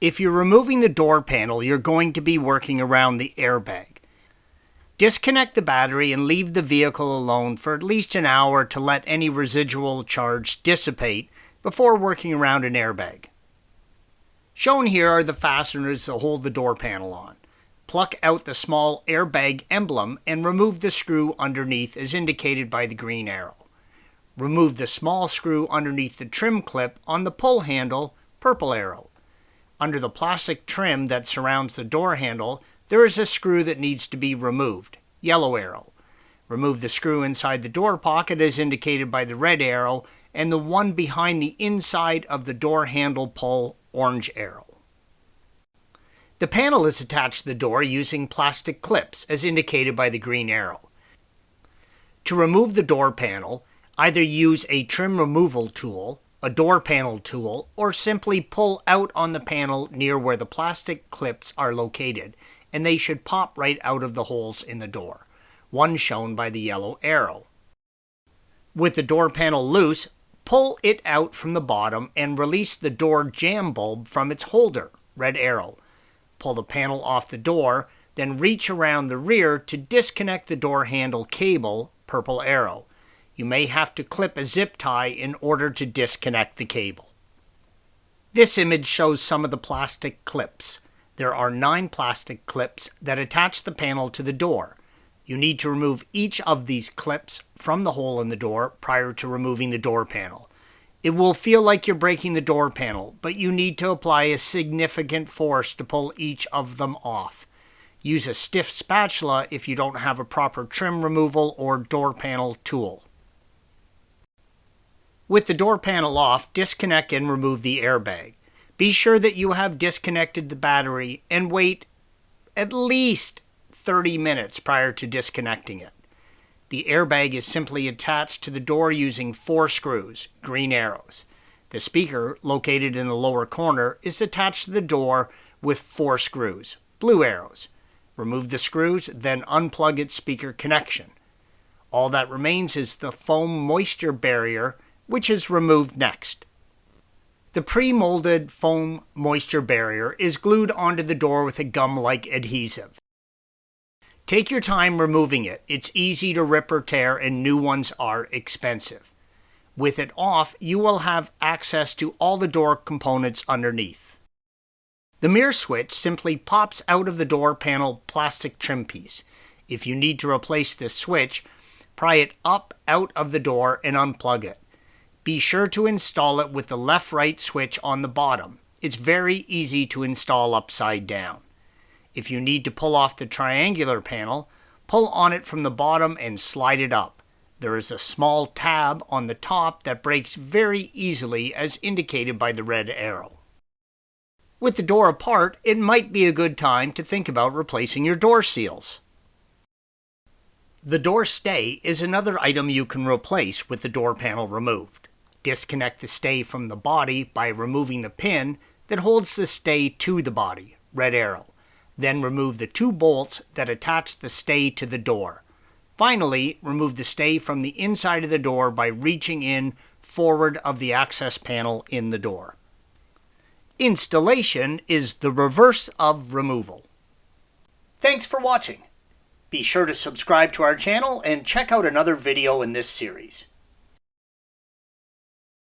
If you're removing the door panel, you're going to be working around the airbag. Disconnect the battery and leave the vehicle alone for at least an hour to let any residual charge dissipate before working around an airbag. Shown here are the fasteners that hold the door panel on. Pluck out the small airbag emblem and remove the screw underneath as indicated by the green arrow. Remove the small screw underneath the trim clip on the pull handle, purple arrow. Under the plastic trim that surrounds the door handle, there is a screw that needs to be removed, yellow arrow. Remove the screw inside the door pocket as indicated by the red arrow, and the one behind the inside of the door handle pull, orange arrow. The panel is attached to the door using plastic clips as indicated by the green arrow. To remove the door panel, either use a trim removal tool, a door panel tool, or simply pull out on the panel near where the plastic clips are located, and they should pop right out of the holes in the door, one shown by the yellow arrow. With the door panel loose, pull it out from the bottom and release the door jamb bulb from its holder, red arrow. Pull the panel off the door, then reach around the rear to disconnect the door handle cable, purple arrow. You may have to clip a zip tie in order to disconnect the cable. This image shows some of the plastic clips. There are 9 plastic clips that attach the panel to the door. You need to remove each of these clips from the hole in the door prior to removing the door panel. It will feel like you're breaking the door panel, but you need to apply a significant force to pull each of them off. Use a stiff spatula if you don't have a proper trim removal or door panel tool. With the door panel off, disconnect and remove the airbag. Be sure that you have disconnected the battery and wait at least 30 minutes prior to disconnecting it. The airbag is simply attached to the door using 4 screws, green arrows. The speaker, located in the lower corner, is attached to the door with 4 screws, blue arrows. Remove the screws, then unplug its speaker connection. All that remains is the foam moisture barrier, which is removed next. The pre-molded foam moisture barrier is glued onto the door with a gum-like adhesive. Take your time removing it. It's easy to rip or tear and new ones are expensive. With it off, you will have access to all the door components underneath. The mirror switch simply pops out of the door panel plastic trim piece. If you need to replace this switch, pry it up out of the door and unplug it. Be sure to install it with the left-right switch on the bottom. It's very easy to install upside down. If you need to pull off the triangular panel, pull on it from the bottom and slide it up. There is a small tab on the top that breaks very easily as indicated by the red arrow. With the door apart, it might be a good time to think about replacing your door seals. The door stay is another item you can replace with the door panel removed. Disconnect the stay from the body by removing the pin that holds the stay to the body, red arrow. Then remove the 2 bolts that attach the stay to the door. Finally, remove the stay from the inside of the door by reaching in forward of the access panel in the door. Installation is the reverse of removal. Thanks for watching. Be sure to subscribe to our channel and check out another video in this series.